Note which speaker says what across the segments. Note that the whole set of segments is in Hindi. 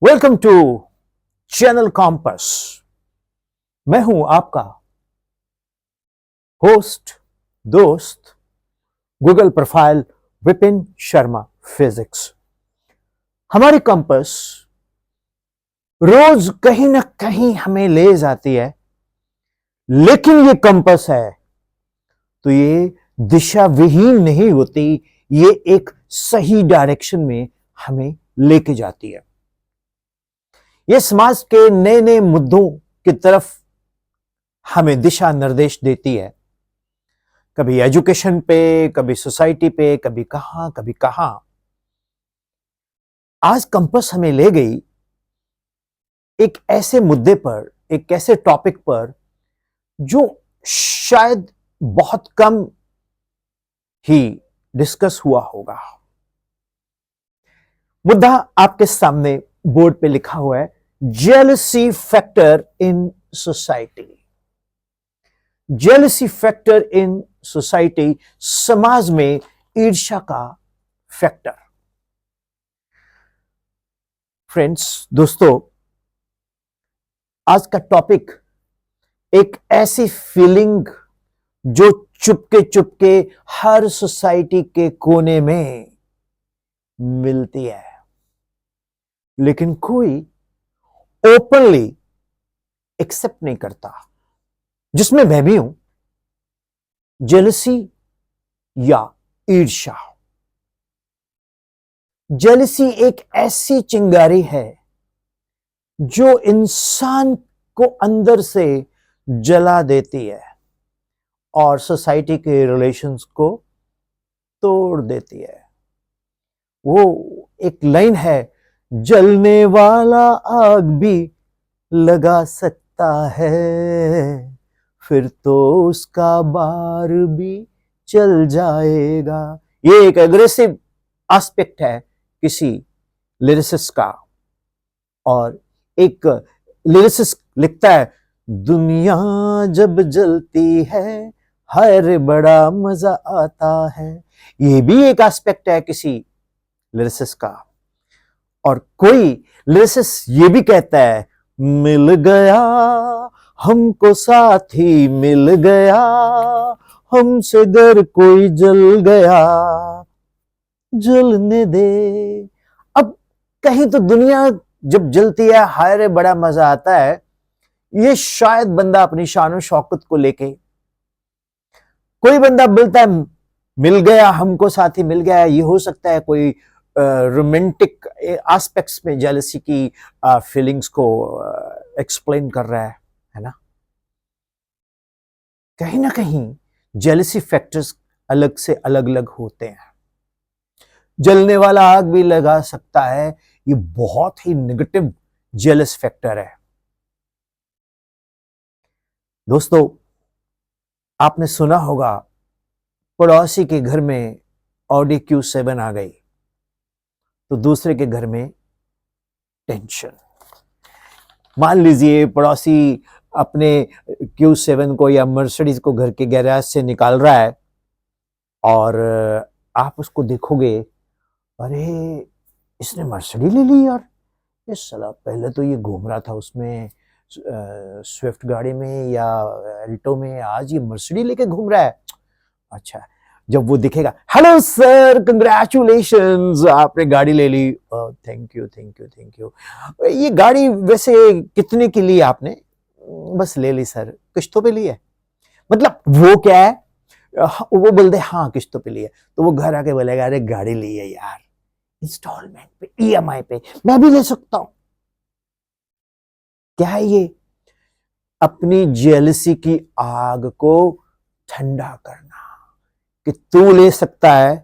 Speaker 1: Welcome to channel compass. मैं हूं आपका होस्ट, दोस्त, Google profile Vipin Sharma physics. हमारी कंपस रोज कहीं ना कहीं हमें ले जाती है, लेकिन ये कंपस है तो ये दिशा विहीन नहीं होती, ये एक सही डायरेक्शन में हमें लेके जाती है। ये समाज के नए नए मुद्दों की तरफ हमें दिशा निर्देश देती है, कभी एजुकेशन पे, कभी सोसाइटी पे, कभी कहां। आज कंपस हमें ले गई एक ऐसे मुद्दे पर, एक ऐसे टॉपिक पर जो शायद बहुत कम ही डिस्कस हुआ होगा। मुद्दा आपके सामने बोर्ड पे लिखा हुआ है, jealousy factor in society. Jealousy factor in society, समाज में ईर्ष्या का फैक्टर। फ्रेंड्स, दोस्तों, आज का टॉपिक एक ऐसी फीलिंग जो चुपके चुपके हर सोसाइटी के कोने में मिलती है, लेकिन कोई ओपनली एक्सेप्ट नहीं करता, जिसमें मैं भी हूं। जेलसी या ईर्ष्या। जेलसी एक ऐसी चिंगारी है जो इंसान को अंदर से जला देती है और सोसाइटी के रिलेशंस को तोड़ देती है। वो एक लाइन है, जलने वाला आग भी लगा सकता है, फिर तो उसका बार भी चल जाएगा। ये एक एग्रेसिव एस्पेक्ट है किसी लिरिसिस्ट का। और एक लिरिसिस्ट लिखता है, दुनिया जब जलती है हर बड़ा मजा आता है। ये भी एक एस्पेक्ट है किसी लिरिसिस्ट का। और कोई लिरिसिस्ट ये भी कहता है, मिल गया हमको साथी, मिल गया हमसे घर कोई जल गया, जलने दे। अब कहीं तो दुनिया जब जलती है हाय बड़ा मजा आता है, ये शायद बंदा अपनी शान और शौकत को लेके, कोई बंदा बोलता है मिल गया हमको साथी, मिल गया। ये हो सकता है कोई रोमांटिक एस्पेक्ट्स में जेलसी की फीलिंग्स को एक्सप्लेन कर रहा है ना। कहीं ना कहीं जेलसी फैक्टर्स अलग से अलग अलग होते हैं। जलने वाला आग भी लगा सकता है, ये बहुत ही नेगेटिव जेलस फैक्टर है। दोस्तों, आपने सुना होगा पड़ोसी के घर में ऑडी Q7 आ गई तो दूसरे के घर में टेंशन। मान लीजिए पड़ोसी अपने Q7 को या मर्सिडीज को घर के गैराज से निकाल रहा है और आप उसको देखोगे, अरे इसने मर्सिडीज ले ली यार, ये साला पहले तो ये घूम रहा था उसमें स्विफ्ट गाड़ी में या एल्टो में, आज ये मर्सिडीज लेके घूम रहा है। अच्छा, जब वो दिखेगा, हेलो सर कंग्रेचुलेशंस, आपने गाड़ी ले ली। Thank you thank you thank you. ये गाड़ी वैसे कितने की ली आपने? बस ले ली सर, किस्तों पे ली है। मतलब वो क्या है, वो बोलते हाँ किस्तों पे ली है, तो वो घर आके बोलेगा अरे गाड़ी ली है यार इंस्टॉलमेंट पे, EMI पे, मैं भी ले सकता हूं। क्या है ये? अपनी जेलसी की आग को ठंडा करना कि तू ले सकता है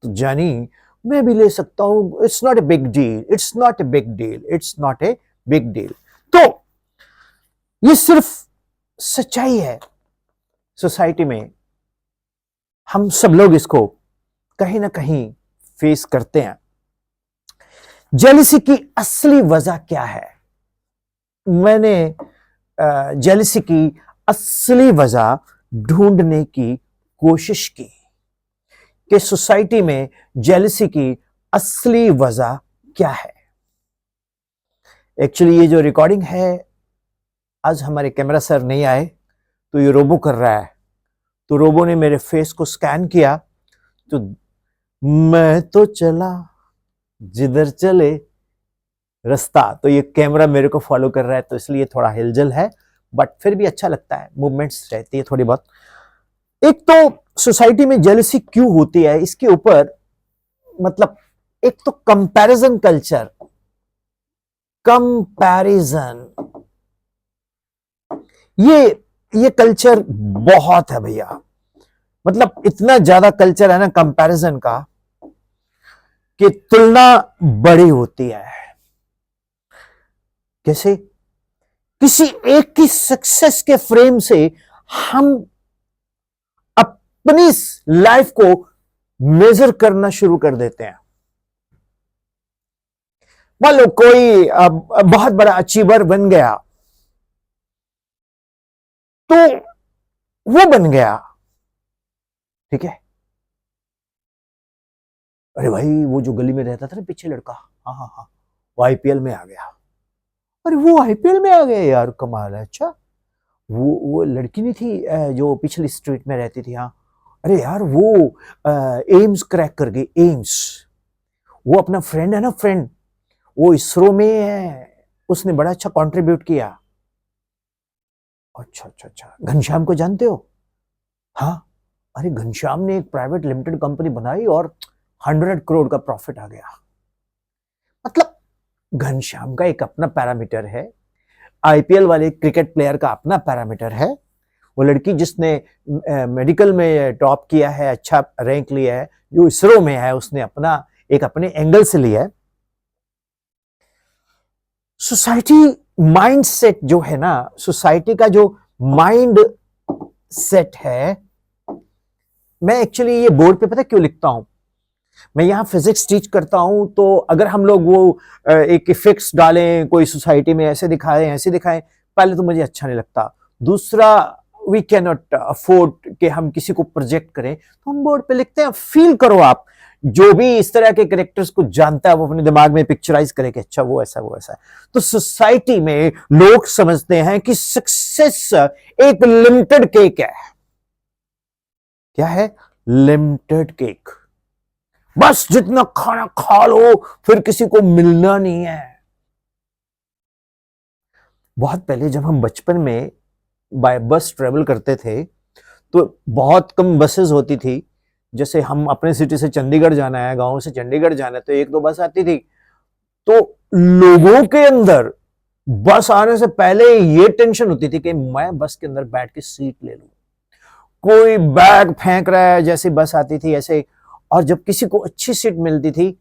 Speaker 1: तो जानी मैं भी ले सकता हूं। It's not a big deal, it's not a big deal, it's not a big deal. तो ये सिर्फ सच्चाई है सोसाइटी में, हम सब लोग इसको कहीं ना कहीं फेस करते हैं। जेलसी की असली वजह क्या है? मैंने जेलसी की असली वजह ढूंढने की कोशिश की कि सोसाइटी में जेलसी की असली वजह क्या है। एक्चुअली ये जो रिकॉर्डिंग है, आज हमारे कैमरा सर नहीं आए तो ये रोबो कर रहा है। तो रोबो ने मेरे फेस को स्कैन किया, तो मैं तो चला जिधर चले रास्ता, तो ये कैमरा मेरे को फॉलो कर रहा है, तो इसलिए थोड़ा हिलजुल है, बट फिर भी अच्छा लगता है, मूवमेंट्स रहती है थोड़ी बहुत। एक तो सोसाइटी में जेलसी क्यों होती है, इसके ऊपर मतलब एक तो कंपैरिजन कल्चर, कंपैरिजन, ये कल्चर बहुत है भैया। मतलब इतना ज्यादा कल्चर है ना कंपैरिजन का कि तुलना बड़ी होती है। कैसे? किसी एक की सक्सेस के फ्रेम से हम अपनी लाइफ को मेजर करना शुरू कर देते हैं। मान लो कोई बहुत बड़ा अचीवर बन गया, तो वो बन गया, ठीक है, अरे भाई वो जो गली में रहता था ना पीछे लड़का, हाँ हाँ हाँ, वो आईपीएल में आ गया। अरे वो आईपीएल में आ गया यार, कमाल है। अच्छा, वो लड़की नहीं थी जो पिछली स्ट्रीट में रहती थी, हाँ, अरे यार वो एम्स क्रैक कर गई, एम्स। वो अपना फ्रेंड है ना, फ्रेंड, वो इसरो में है, उसने बड़ा अच्छा कंट्रीब्यूट किया। अच्छा अच्छा अच्छा, घनश्याम को जानते हो? हाँ, अरे घनश्याम ने एक प्राइवेट लिमिटेड कंपनी बनाई और 100 करोड़ का प्रॉफिट आ गया। मतलब घनश्याम का एक अपना पैरामीटर है, आईपीएल वाले क्रिकेट प्लेयर का अपना पैरामीटर है, वो लड़की जिसने मेडिकल में टॉप किया है, अच्छा रैंक लिया है, जो इसरो में है, उसने अपना एक अपने एंगल से लिया है। सोसाइटी माइंड सेट जो है ना, सोसाइटी का जो माइंड सेट है, मैं एक्चुअली ये बोर्ड पे पता क्यों लिखता हूं, मैं यहां फिजिक्स टीच करता हूं, तो अगर हम लोग वो एक इफेक्ट्स डालें कोई सोसाइटी में, ऐसे दिखाएं ऐसे दिखाएं, पहले तो मुझे अच्छा नहीं लगता, दूसरा वी कैन नॉट अफोर्ड कि हम किसी को प्रोजेक्ट करें, तो हम बोर्ड पे लिखते हैं। फील करो, आप जो भी इस तरह के कैरेक्टर्स को जानता है वो अपने दिमाग में पिक्चराइज करे कि अच्छा वो ऐसा वो ऐसा है। तो सोसाइटी में लोग समझते हैं कि सक्सेस एक लिमिटेड केक है। क्या है? लिमिटेड केक, बस जितना खाना खा लो, फिर किसी को मिलना नहीं है। बहुत पहले जब हम बचपन में बाय बस ट्रेवल करते थे, तो बहुत कम बसेस होती थी। जैसे हम अपने सिटी से चंडीगढ़ जाना है, गांव से चंडीगढ़ जाना है, तो एक दो बस आती थी। तो लोगों के अंदर बस आने से पहले ये टेंशन होती थी कि मैं बस के अंदर बैठ के सीट ले लूं। कोई बैग फेंक रहा है जैसे बस आती थी ऐसे, और जब किसी को अच्छी सीट मिलती थी,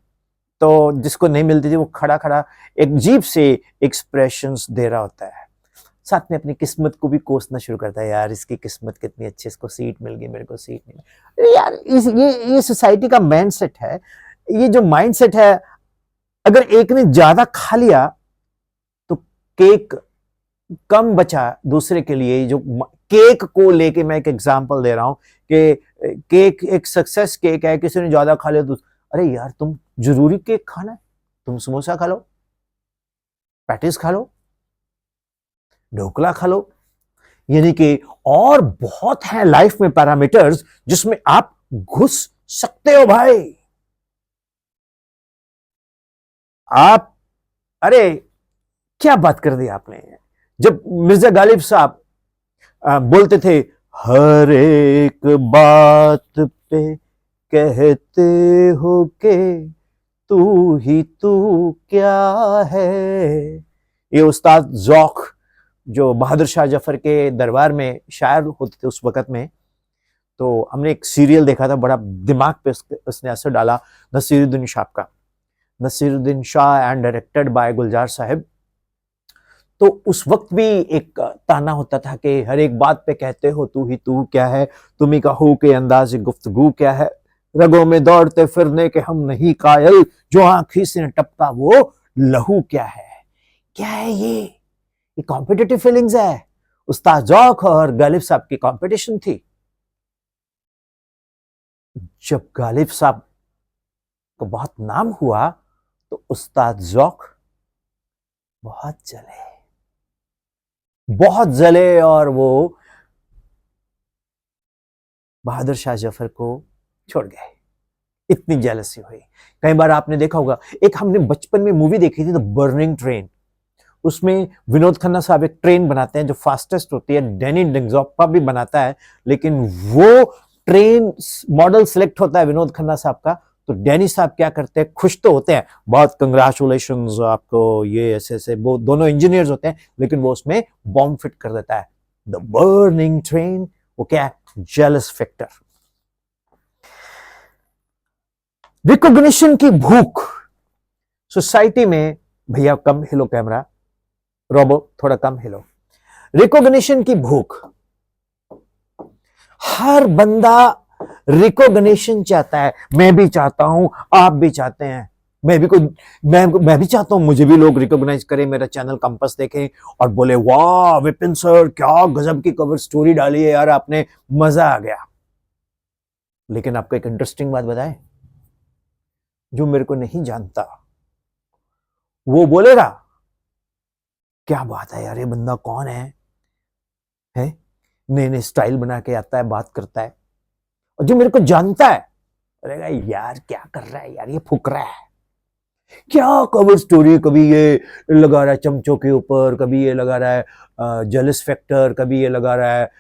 Speaker 1: तो जिसको नहीं मिलती थी वो खड़ा खड़ा एक अजीब से एक्सप्रेशंस दे रहा होता है, साथ में अपनी किस्मत को भी कोसना शुरू करता है, यार इसकी किस्मत कितनी अच्छी, इसको सीट मिल गई, मेरे को सीट नहीं मिली। यार ये सोसाइटी का माइंड सेट है। ये जो माइंड सेट है, अगर एक ने ज्यादा खा लिया तो केक कम बचा दूसरे के लिए। जो केक को लेके मैं एक एग्जांपल दे रहा हूं कि केक एक सक्सेस केक है, किसी ने ज्यादा खा लिया तो अरे यार तुम जरूरी केक खाना है, तुम समोसा खा लो, पैटिस खा लो, ढोकला खा लो, यानी कि और बहुत है लाइफ में पैरामीटर्स जिसमें आप घुस सकते हो भाई। आप, अरे क्या बात कर दी आपने। जब मिर्जा गालिब साहब बोलते थे, हर एक बात पे कहते हो के तू ही तू क्या है, ये उस्ताद ज़ौक़ जो बहादुर शाह जफर के दरबार में शायर होते थे उस वक़्त में, तो हमने एक सीरियल देखा था, बड़ा दिमाग पे उसने असर डाला, नसीरुद्दीन शाह का, Naseeruddin Shah and directed by Gulzar Sahab. तो उस वक्त भी एक ताना होता था कि हर एक बात पे कहते हो तू ही तू क्या है, तुम्ही का हो के अंदाज गुफ्तगू क्या है, रगों में दौड़ते फिरने के हम नहीं कायल, जो आंखी से टपका वो लहू क्या है। क्या है ये कॉम्पिटिटिव फीलिंग्स है। उस्ताद ज़ौक़ और गालिब साहब की कंपटीशन थी। जब गालिब साहब को बहुत नाम हुआ तो उस्ताद ज़ौक़ बहुत जले, बहुत जले और वो बहादुर शाह जफर को छोड़ गए। इतनी जेलसी हुई। कई बार आपने देखा होगा, एक हमने बचपन में मूवी देखी थी द बर्निंग ट्रेन, उसमें विनोद खन्ना साहब एक ट्रेन बनाते हैं जो फास्टेस्ट होती है, डैनी डेंगजोप्पा भी बनाता है, लेकिन वो ट्रेन मॉडल सिलेक्ट होता है विनोद खन्ना साहब का, तो डैनी साहब क्या करते हैं, खुश तो होते हैं, बहुत कंग्रेचुलेशंस आपको, ये ऐसे ऐसे, वो दोनों इंजीनियर्स होते हैं, लेकिन वो उसमें बॉम्ब फिट कर देता है। द बर्निंग ट्रेन, वो क्या है, जेलस फैक्टर। रिकॉग्निशन की भूख सोसाइटी में, भैया कम हिलो कैमरा, रोबो थोड़ा कम हिलो। रिकॉग्निशन की भूख, हर बंदा रिकॉग्निशन चाहता है, मैं भी चाहता हूं, आप भी चाहते हैं, मैं भी चाहता हूं मुझे भी लोग रिकॉग्नाइज करें, मेरा चैनल कंपास देखें और बोले वाह विपिन सर क्या गजब की कवर स्टोरी डाली है यार आपने, मजा आ गया। लेकिन आपको एक इंटरेस्टिंग बात बताएं, जो मेरे को नहीं जानता वो बोलेगा क्या बात है यार, ये बंदा कौन है, नए नए स्टाइल बना के आता है, बात करता है। और जो मेरे को जानता है बोलेगा यार क्या कर रहा है यार, ये फुक रहा है, क्या कवर स्टोरी, कभी ये लगा रहा है चमचों के ऊपर, कभी ये लगा रहा है जेलस फैक्टर, कभी ये लगा रहा है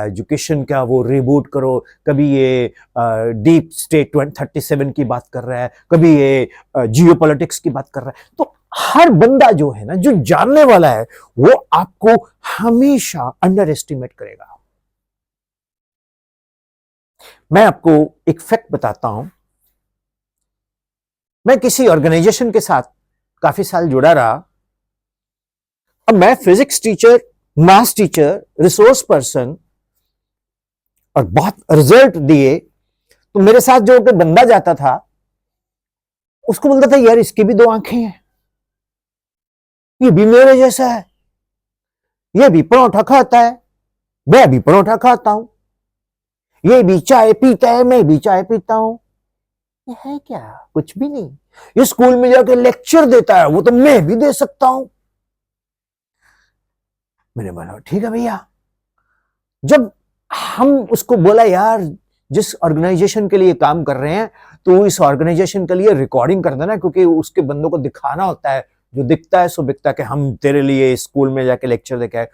Speaker 1: एजुकेशन क्या वो रिबूट करो, कभी ये डीप स्टेट 37 की बात कर रहा है, कभी ये जियोपॉलिटिक्स की बात कर रहा है। तो हर बंदा जो है ना, जो जानने वाला है, वो आपको हमेशा अंडर एस्टिमेट करेगा। मैं आपको एक फैक्ट बताता हूं, मैं किसी ऑर्गेनाइजेशन के साथ काफी साल जुड़ा रहा। अब मैं physics teacher, maths teacher, resource person, और बहुत रिजल्ट दिए, तो मेरे साथ जो बंदा जाता था उसको बोलता था यार इसकी भी दो आंखें हैं, ये भी मेरे जैसा है, ये भी परोठा खाता है, मैं भी परोठा खाता हूं, ये भी चाय पीता है, मैं भी चाय पीता हूं, ये है क्या, कुछ भी नहीं। ये स्कूल में जाके लेक्चर देता है, वो तो मैं भी दे सकता हूं। मैंने बोला ठीक है भैया। जब हम उसको बोला यार जिस ऑर्गेनाइजेशन के लिए काम कर रहे हैं तो इस ऑर्गेनाइजेशन के लिए रिकॉर्डिंग कर देना, क्योंकि उसके बंदों को दिखाना होता है, जो दिखता है सो बिकता है, कि हम तेरे लिए स्कूल में जाके लेक्चर देके आए।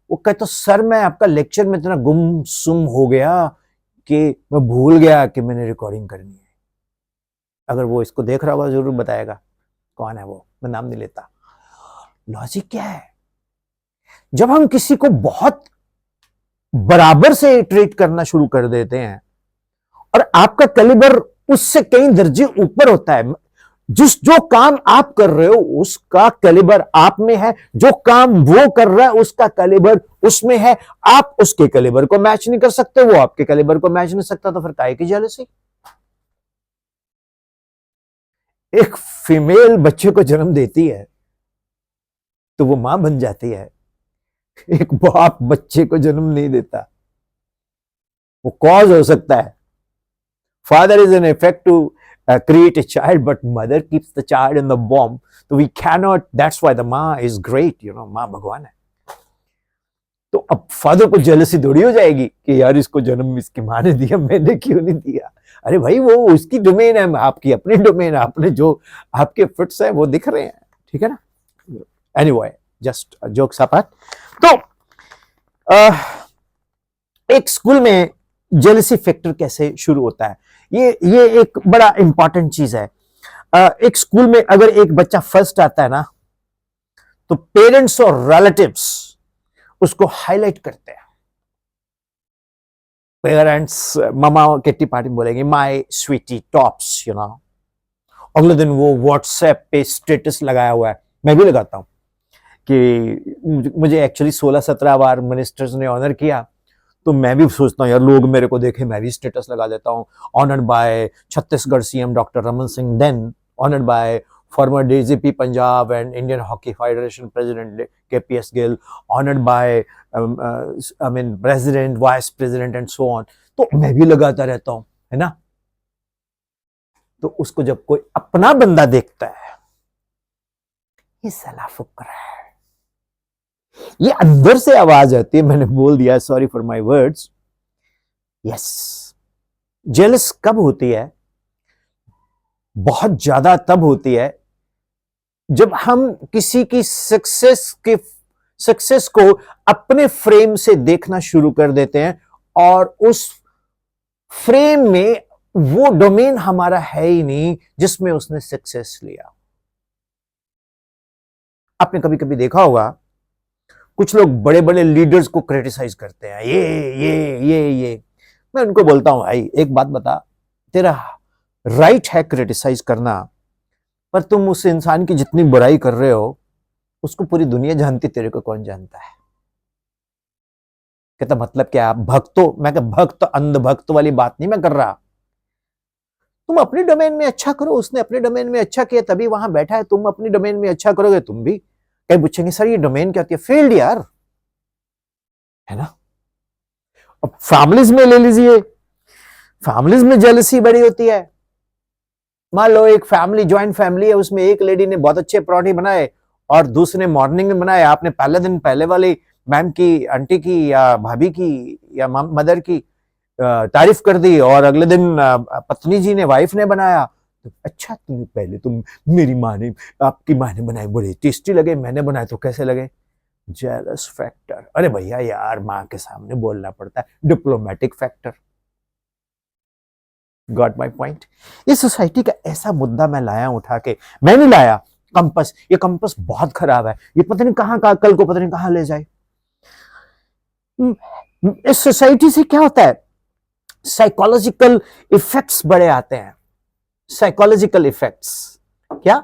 Speaker 1: वो कहता सर मैं आपका लेक्चर में इतना गुमसुम हो गया कि मैं भूल गया कि मैंने रिकॉर्डिंग करनी है। अगर वो इसको देख रहा होगा जरूर बताएगा कौन है वो, मैं नाम नहीं लेता। लॉजिक क्या है, जब हम किसी को बहुत बराबर से ट्रीट करना शुरू कर देते हैं और आपका कैलिबर उससे कई दर्जे ऊपर होता है, जो काम आप कर रहे हो उसका कैलिबर आप में है, जो काम वो कर रहा है उसका कैलिबर उसमें है, आप उसके कैलिबर को मैच नहीं कर सकते, वो आपके कैलिबर को मैच नहीं सकता, तो फिर काहे की जेलसी। एक फीमेल बच्चे को जन्म देती है तो वो मां बन जाती है, एक बाप बच्चे को जन्म नहीं देता, वो कॉज हो सकता है। Father is an effect to create a child, but mother keeps the child in the womb, so we cannot, that's why the माँ is great, माँ भगवान है। तो अब फादर को जेलसी थोड़ी हो जाएगी कि यार इसको जन्म इसकी माँ ने दिया, मैंने क्यों नहीं दिया। अरे भाई वो उसकी डोमेन है, आपकी अपनी डोमेन है, आपने जो आपके फिट्स है वो दिख रहे हैं, ठीक है ना। Anyway just jokes apart. तो एक स्कूल में जेलसी फैक्टर कैसे शुरू होता है, ये एक बड़ा इंपॉर्टेंट चीज है। एक स्कूल में अगर एक बच्चा फर्स्ट आता है ना, तो पेरेंट्स और रिलेटिव्स उसको हाईलाइट करते हैं। पेरेंट्स मामा किट्टी पार्टी में बोलेंगे माय स्वीटी टॉप्स, अगले दिन वो व्हाट्सएप पे स्टेटस लगाया हुआ है, मैं भी लगाता हूं कि मुझे एक्चुअली 16-17 बार मिनिस्टर्स ने ऑनर किया, तो मैं भी सोचता हूँ यार लोग मेरे को देखे, मैं भी स्टेटस लगा देता हूँ। Honoured by Chhattisgarh CM doctor Raman Singh, then honoured by former DGP Punjab and Indian hockey federation president KPS Gill, honoured by president, vice president and so on. तो मैं भी लगाता रहता हूँ, है ना। तो उसको जब कोई अपना बंदा देखता है, ये साला फुक रहा है, ये अंदर से आवाज आती है, मैंने बोल दिया, sorry for my words. Yes, jealous कब होती है? बहुत ज्यादा तब होती है जब हम किसी की सक्सेस को अपने फ्रेम से देखना शुरू कर देते हैं और उस फ्रेम में वो डोमेन हमारा है ही नहीं जिसमें उसने सक्सेस लिया। आपने कभी कभी देखा होगा कुछ लोग बड़े बड़े लीडर्स को क्रिटिसाइज करते हैं, ये मैं उनको बोलता हूं, भाई एक बात बता, तेरा राइट है क्रिटिसाइज करना, पर तुम उस इंसान की जितनी बुराई कर रहे हो उसको पूरी दुनिया जानती, तेरे को कौन जानता है? कहता मतलब क्या? भक्तों, मैं कहा भक्त अंधभक्त वाली बात नहीं मैं कर रहा। तुम अपने डोमेन में अच्छा करो, उसने अपने डोमेन में अच्छा किया तभी वहां बैठा है, तुम अपनी डोमेन में अच्छा करोगे तुम भी। कहीं पूछेंगे सर ये डोमेन क्या होती है? फील्ड यार, है ना। अब फैमिलीज में ले लीजिए, फैमिलीज में जेलसी बड़ी होती है। मान लो एक फैमिली, ज्वाइंट फैमिली है, उसमें एक लेडी ने बहुत अच्छे पराठे बनाए और दूसरे मॉर्निंग में बनाए। आपने पहले दिन पहले वाली मैम की, आंटी की या भाभी की या मदर की तारीफ कर दी और अगले दिन पत्नी जी ने, वाइफ ने बनाया तो अच्छा तुम मेरी माँ ने, आपकी माँ ने बनाए बड़े टेस्टी लगे, मैंने बनाए तो कैसे लगे? Jealous factor. अरे भैया यार, माँ के सामने बोलना पड़ता है, diplomatic factor. Got my point? ये सोसाइटी का ऐसा मुद्दा मैं लाया उठा के, मैं नहीं लाया। कंपस, ये कंपस बहुत खराब है, ये पता नहीं कहां का, कल को पता नहीं कहां ले जाए। इस सोसाइटी से क्या होता है, साइकोलॉजिकल इफेक्ट्स बड़े आते हैं। साइकोलॉजिकल इफेक्ट्स क्या?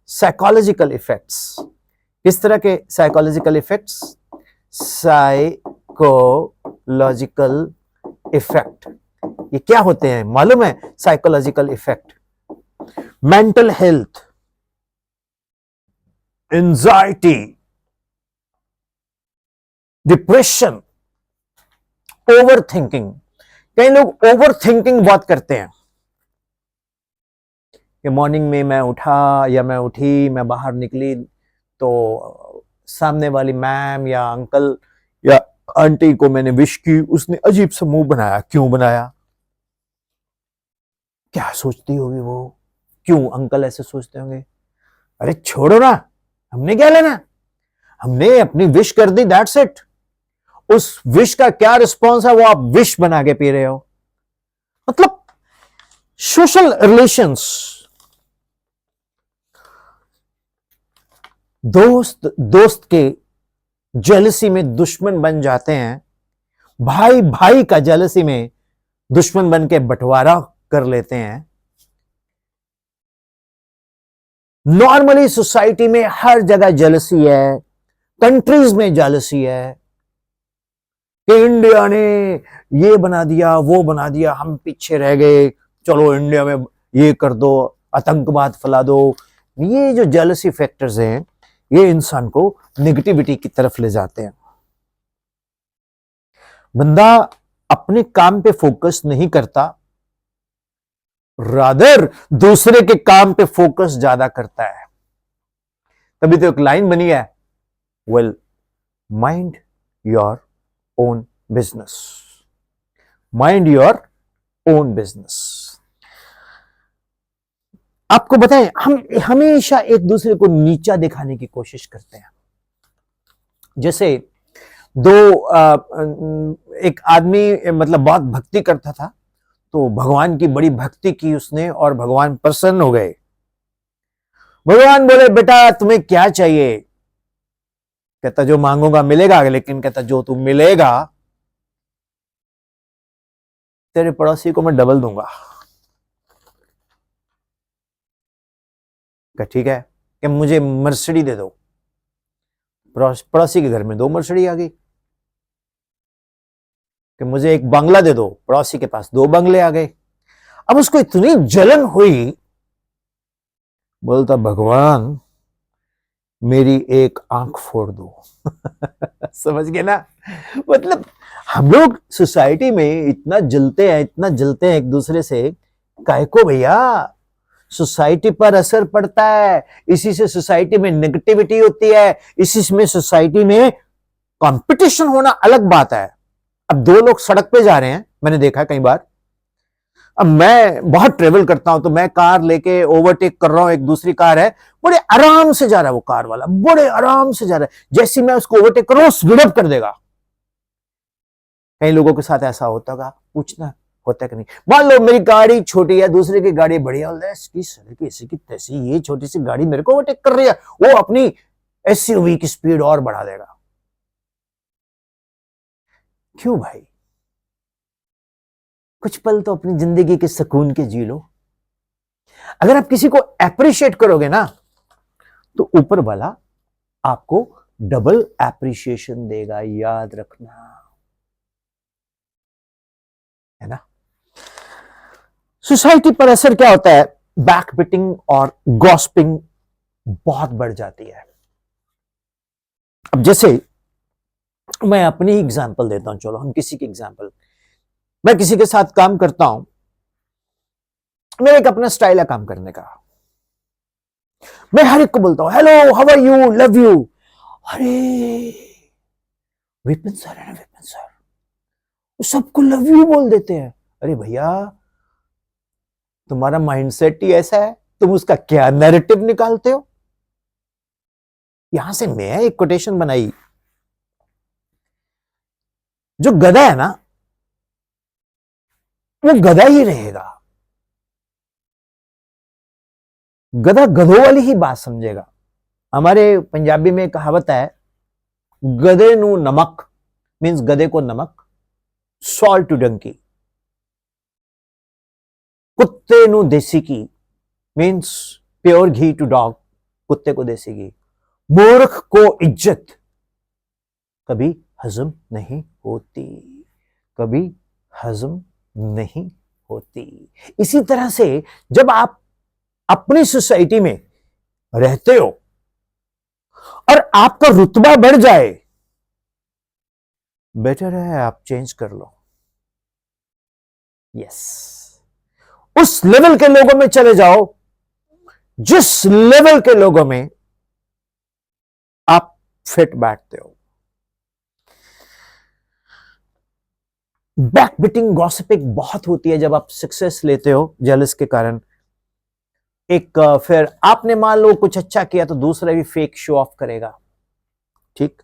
Speaker 1: Psychological effects. किस तरह के साइकोलॉजिकल इफेक्ट्स? साइकोलॉजिकल इफेक्ट ये क्या होते हैं मालूम है? Psychological effect, mental health, anxiety, depression, over thinking. कई लोग ओवर थिंकिंग बहुत करते हैं कि मॉर्निंग में मैं उठा या मैं उठी, मैं बाहर निकली तो सामने वाली मैम या अंकल या आंटी को मैंने विश की, उसने अजीब सा मुंह बनाया। क्यों बनाया? क्या सोचती होगी वो? क्यों अंकल ऐसे सोचते होंगे? अरे छोड़ो ना, हमने क्या लेना, हमने अपनी विश कर दी, दैट्स इट। उस विश का क्या रिस्पॉन्स है वो आप विश बना के पी रहे हो। मतलब सोशल रिलेशंस, दोस्त के जेलसी में दुश्मन बन जाते हैं, भाई भाई का जेलसी में दुश्मन बन के बंटवारा कर लेते हैं। नॉर्मली सोसाइटी में हर जगह जेलसी है, कंट्रीज में जेलसी है कि इंडिया ने ये बना दिया, वो बना दिया, हम पीछे रह गए, चलो इंडिया में ये कर दो, आतंकवाद फैला दो। ये जो जेलसी फैक्टर्स हैं ये इंसान को नेगेटिविटी की तरफ ले जाते हैं। बंदा अपने काम पे फोकस नहीं करता, रादर दूसरे के काम पे फोकस ज्यादा करता है। तभी तो एक लाइन बनी है, well mind your own business, mind your own business. आपको बताएं, हम हमेशा एक दूसरे को नीचा दिखाने की कोशिश करते हैं। जैसे एक आदमी मतलब बहुत भक्ति करता था, तो भगवान की बड़ी भक्ति की उसने और भगवान प्रसन्न हो गए। भगवान बोले बेटा तुम्हें क्या चाहिए? कहता जो मांगूंगा मिलेगा, लेकिन कहता जो तू मिलेगा तेरे पड़ोसी को मैं डबल दूंगा। कहा ठीक है कि मुझे मर्सिडी दे दो। पड़ोसी के घर में 2 मर्सिडी आ गई। कि मुझे एक बंगला दे दो, पड़ोसी के पास 2 बंगले आ गए। अब उसको इतनी जलन हुई, बोलता भगवान मेरी एक आंख फोड़ दो। समझ गए ना? मतलब हम लोग सोसाइटी में इतना जलते हैं, इतना जलते हैं एक दूसरे से, काहे को भैया? सोसाइटी पर असर पड़ता है, इसी से सोसाइटी में नेगेटिविटी होती है, इसी में सोसाइटी में कंपटीशन होना अलग बात है। अब दो लोग सड़क पे जा रहे हैं, मैंने देखा है कई बार। अब मैं बहुत ट्रेवल करता हूं तो मैं कार लेके ओवरटेक कर रहा हूं, एक दूसरी कार है, बड़े आराम से जा रहा है वो कार वाला, बड़े आराम से जा रहा है, जैसे मैं उसको ओवरटेक कर रहा हूं स्पीड अप कर देगा। कई लोगों के साथ ऐसा होता होगा, पूछना होता कि नहीं। मान लो मेरी गाड़ी छोटी है, दूसरे की गाड़ी बढ़िया, ऐसी की तैसी ये छोटी सी गाड़ी मेरे को ओवरटेक कर रही है, वो अपनी एसयूवी की स्पीड और बढ़ा देगा। क्यों भाई? कुछ पल तो अपनी जिंदगी के सुकून के जी लो। अगर आप किसी को एप्रिशिएट करोगे ना तो ऊपर वाला आपको डबल एप्रिशिएशन देगा, याद रखना, है ना। सोसाइटी पर असर क्या होता है? बैकबिटिंग और गॉसिपिंग बहुत बढ़ जाती है। अब जैसे मैं अपनी एग्जांपल देता हूं, चलो हम किसी की एग्जांपल, मैं किसी के साथ काम करता हूं, मेरा एक अपना स्टाइल है काम करने का, मैं हर एक को बोलता हूं hello how are you, love you. अरे विपिन सर है ना, विपिन सर, सबको लव यू बोल देते हैं। अरे भैया तुम्हारा माइंडसेट ही ऐसा है, तुम उसका क्या नैरेटिव निकालते हो? यहां से मैं एक कोटेशन बनाई, जो गधा है ना वो गधा ही रहेगा, गधा गधों वाली ही बात समझेगा। हमारे पंजाबी में कहावत है, गधे नू नमक, मीन्स गधे को नमक, सॉल्ट टू डंकी। कुत्ते नू देसी घी, means pure ghee to dog, कुत्ते को देसी घी। मूर्ख को इज्जत कभी हजम नहीं होती, कभी हजम नहीं होती। इसी तरह से जब आप अपनी सोसाइटी में रहते हो और आपका रुतबा बढ़ जाए, बेटर है आप चेंज कर लो। यस, उस लेवल के लोगों में चले जाओ जिस लेवल के लोगों में आप फिट बैठते हो। बैकबिटिंग गॉसिपिंग बहुत होती है जब आप सक्सेस लेते हो जेलस के कारण। एक फिर आपने मान लो कुछ अच्छा किया तो दूसरा भी फेक शो ऑफ करेगा, ठीक।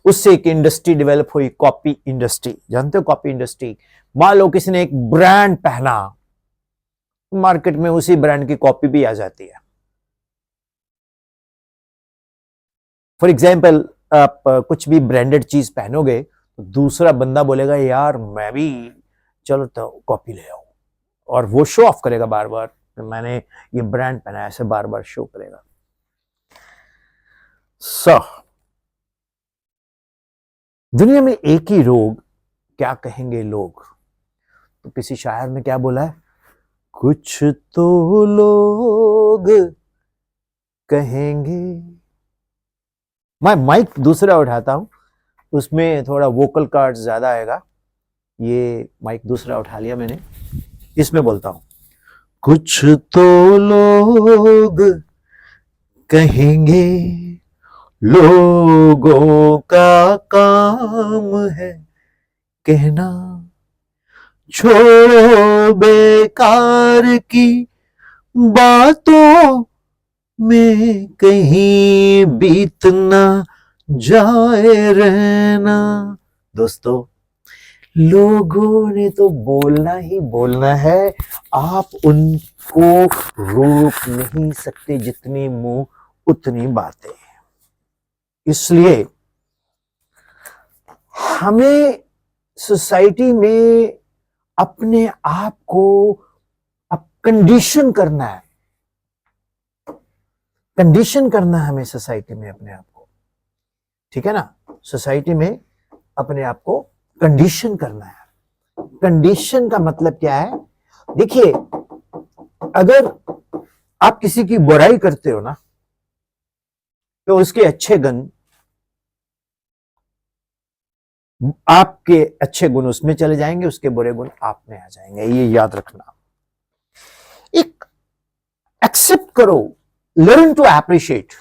Speaker 1: उससे एक इंडस्ट्री डेवलप हुई, कॉपी इंडस्ट्री। जानते हो कॉपी इंडस्ट्री? मान लो किसी ने एक ब्रांड पहना, मार्केट में उसी ब्रांड की कॉपी भी आ जाती है। फॉर एग्जाम्पल आप कुछ भी ब्रांडेड चीज पहनोगे तो दूसरा बंदा बोलेगा यार मैं भी, चलो तो कॉपी ले आओ, और वो शो ऑफ करेगा बार बार, मैंने ये ब्रांड पहना है, ऐसे बार बार शो करेगा। दुनिया में एक ही रोग, क्या कहेंगे लोग? तो किसी शायर ने क्या बोला है, कुछ तो लोग कहेंगे। मैं माइक दूसरा उठाता हूं, उसमें थोड़ा वोकल कार्ड ज्यादा आएगा। ये माइक दूसरा उठा लिया मैंने, इसमें बोलता हूं, कुछ तो लोग कहेंगे, लोगों का काम है कहना, छोड़ो बेकार की बातों में कहीं बीत ना जाए रहना। दोस्तों, लोगों ने तो बोलना ही बोलना है, आप उनको रोक नहीं सकते, जितनी मुंह उतनी बातें। इसलिए हमें सोसाइटी में अपने आप को अब कंडीशन करना है, कंडीशन करना है हमें सोसाइटी में अपने आप को, ठीक है ना। सोसाइटी में अपने आप को कंडीशन करना है। कंडीशन का मतलब क्या है? देखिए, अगर आप किसी की बुराई करते हो ना तो उसके अच्छे गुण, आपके अच्छे गुण उसमें चले जाएंगे, उसके बुरे गुण आप में आ जाएंगे, ये याद रखना। एक एक्सेप्ट करो, लर्न टू एप्रिशिएट।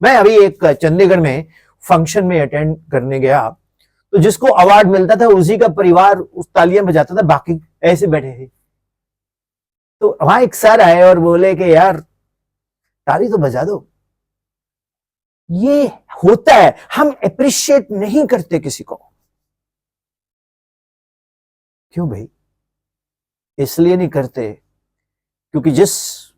Speaker 1: मैं अभी एक चंडीगढ़ में फंक्शन में अटेंड करने गया तो जिसको अवार्ड मिलता था उसी का परिवार उस तालियां बजाता था, बाकी ऐसे बैठे थे। तो वहां एक सर आए और बोले कि यार ताली तो बजा दो। ये होता है, हम अप्रिशिएट नहीं करते किसी को। क्यों भाई? इसलिए नहीं करते क्योंकि जिस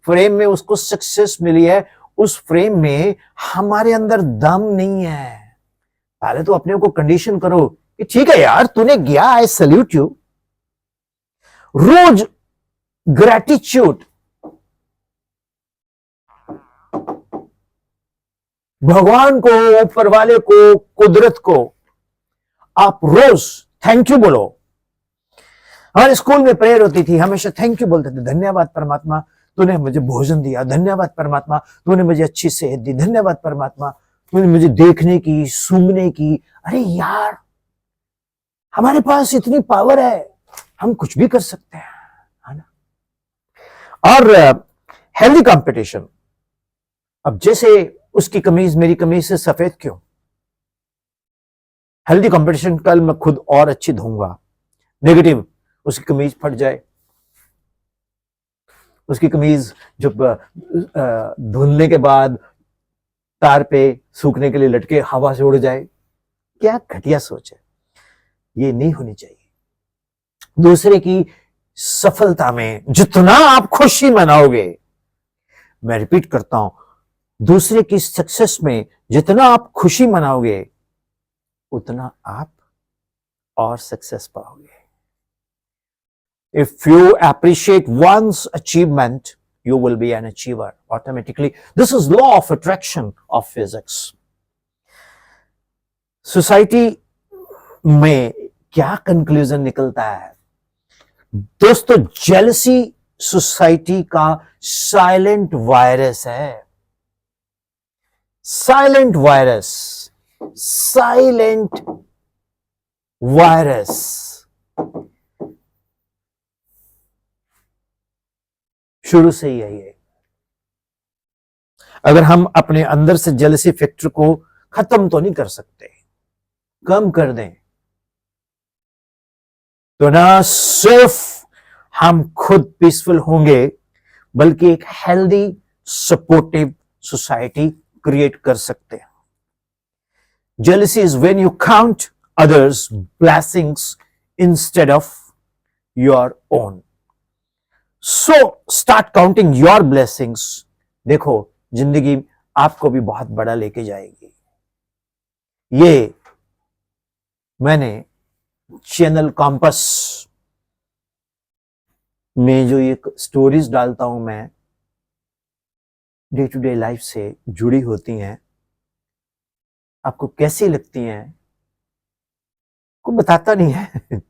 Speaker 1: फ्रेम में उसको सक्सेस मिली है उस फ्रेम में हमारे अंदर दम नहीं है। पहले तो अपने को कंडीशन करो कि ठीक है यार तूने गया, आई सल्यूट यू। रोज ग्रैटिट्यूड, भगवान को, ऊपर वाले को, कुदरत को आप रोज थैंक यू बोलो। हमारे स्कूल में प्रेयर होती थी, हमेशा थैंक यू बोलते थे, धन्यवाद परमात्मा तूने मुझे भोजन दिया, धन्यवाद परमात्मा तूने मुझे अच्छी सेहत दी, धन्यवाद परमात्मा तूने मुझे देखने की, सूंघने की। अरे यार हमारे पास इतनी पावर है, हम कुछ भी कर सकते हैं, है ना। और हेल्दी कंपटीशन, अब जैसे उसकी कमीज मेरी कमीज से सफेद क्यों? हेल्दी कंपटीशन, कल मैं खुद और अच्छी धोऊंगा। नेगेटिव, उसकी कमीज फट जाए, उसकी कमीज जब धुलने के बाद तार पे सूखने के लिए लटके हवा से उड़ जाए। क्या घटिया सोच है, ये नहीं होनी चाहिए। दूसरे की सफलता में जितना आप खुशी मनाओगे, मैं रिपीट करता हूं, दूसरे की सक्सेस में जितना आप खुशी मनाओगे उतना आप और सक्सेस पाओगे। If you appreciate one's achievement, you will be an achiever automatically. This is law of attraction of physics. Society में क्या कंक्लूजन निकलता है दोस्तों? जेलसी सोसाइटी का साइलेंट वायरस है। Silent virus, silent virus. शुरू से ही है। अगर हम अपने अंदर से जेलसी फैक्टर को खत्म तो नहीं कर सकते, कम कर दें तो ना सिर्फ हम खुद पीसफुल होंगे बल्कि एक हेल्दी सपोर्टिव सोसाइटी क्रिएट कर सकते हैं। Jealousy is when you count others blessings instead of your own. So start counting your blessings. देखो जिंदगी आपको भी बहुत बड़ा लेके जाएगी। ये मैंने चैनल कॉम्पस में जो ये स्टोरीज डालता हूं मैं, डे टू डे लाइफ से जुड़ी होती हैं, आपको कैसी लगती हैं को बताता नहीं है।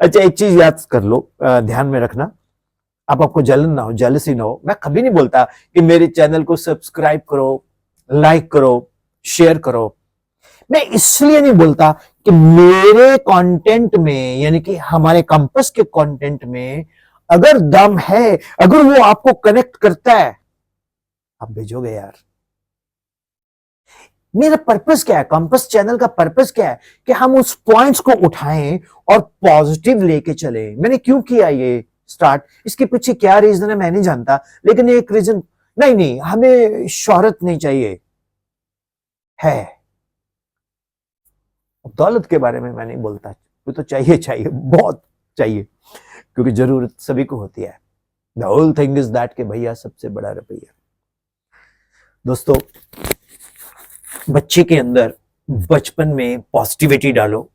Speaker 1: अच्छा एक चीज याद कर लो, ध्यान में रखना, आपको जलन ना हो, जेलसी ना हो। मैं कभी नहीं बोलता कि मेरे चैनल को सब्सक्राइब करो, लाइक करो, शेयर करो। मैं इसलिए नहीं बोलता कि मेरे कंटेंट में, यानी कि हमारे कंपस के कंटेंट में अगर दम है, अगर वो आपको कनेक्ट करता है, आप भेजोगे यार। मेरा पर्पस क्या है, कंपस चैनल का पर्पस क्या है कि हम उस पॉइंट्स को उठाएं और पॉजिटिव लेके चले। मैंने क्यों किया ये स्टार्ट, इसके पीछे क्या रीजन है मैं नहीं जानता, लेकिन एक रीजन, नहीं हमें शोहरत नहीं चाहिए है, दौलत के बारे में मैं नहीं बोलता, वो तो चाहिए बहुत चाहिए, क्योंकि जरूरत सभी को होती है। The whole thing is that कि भैया सबसे बड़ा रुपया। दोस्तों बच्चे के अंदर बचपन में पॉजिटिविटी डालो,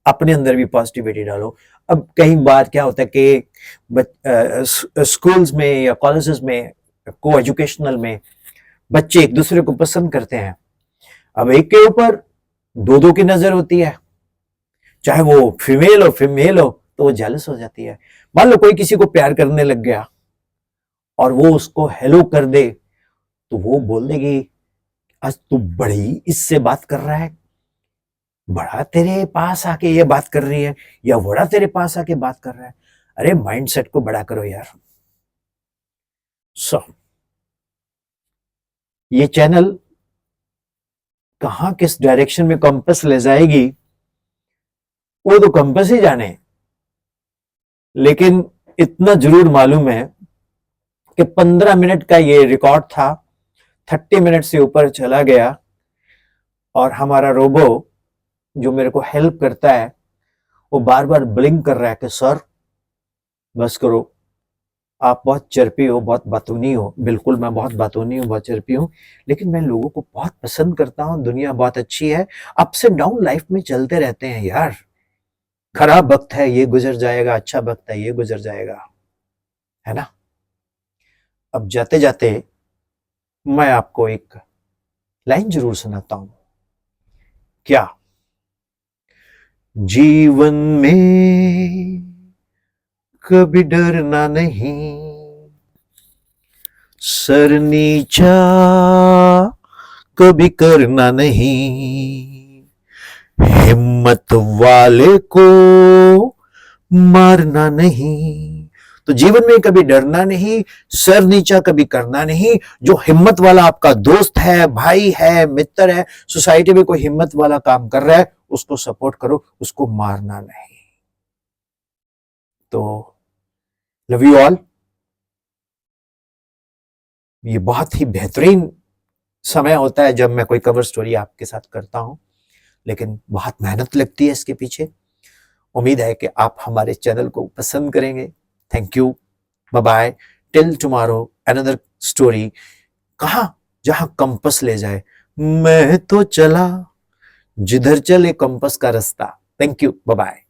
Speaker 1: अपने अंदर भी पॉजिटिविटी डालो। अब कई बार क्या होता है कि स्कूल्स में या कॉलेजेस में, को एजुकेशनल में बच्चे एक दूसरे को पसंद करते हैं। अब एक के ऊपर दो की नजर होती है, चाहे वो फीमेल हो तो वो जेलस हो जाती है। मान लो कोई किसी को प्यार करने लग गया और वो उसको हेलो कर दे तो वो बोल देगी आज तू बड़ी इससे बात कर रहा है, बड़ा तेरे पास आके ये बात कर रही है, या बड़ा तेरे पास आके बात कर रहा है। अरे माइंडसेट को बड़ा करो यार। ये चैनल कहां किस डायरेक्शन में कंपास ले जाएगी वो तो कंपास ही जाने, लेकिन इतना जरूर मालूम है कि 15 मिनट का ये रिकॉर्ड था, 30 मिनट से ऊपर चला गया और हमारा रोबो जो मेरे को हेल्प करता है वो बार बार ब्लिंक कर रहा है कि सर बस करो, आप बहुत चर्पी हो, बहुत बातूनी हो। बिल्कुल मैं बहुत बातूनी हूँ, बहुत चर्पी हूँ, लेकिन मैं लोगों को बहुत पसंद करता हूँ, दुनिया बहुत अच्छी है। अप्स एंड डाउन लाइफ में चलते रहते हैं यार, खराब वक्त है ये गुजर जाएगा, अच्छा वक्त है ये गुजर जाएगा, है ना। अब जाते जाते मैं आपको एक लाइन जरूर सुनाता हूं। क्या जीवन में कभी डरना नहीं, सर नीचा कभी करना नहीं, हिम्मत वाले को मारना नहीं। तो जीवन में कभी डरना नहीं, सर नीचा कभी करना नहीं। जो हिम्मत वाला आपका दोस्त है, भाई है, मित्र है, सोसाइटी में कोई हिम्मत वाला काम कर रहा है, उसको सपोर्ट करो, उसको मारना नहीं। तो लव यू ऑल। ये बहुत ही बेहतरीन समय होता है जब मैं कोई कवर स्टोरी आपके साथ करता हूं, लेकिन बहुत मेहनत लगती है इसके पीछे। उम्मीद है कि आप हमारे चैनल को पसंद करेंगे। Thank you, bye bye, till tomorrow, another story. कहां जहां कंपास ले जाए, मैं तो चला जिधर चले कंपास का रास्ता। Thank you, bye bye.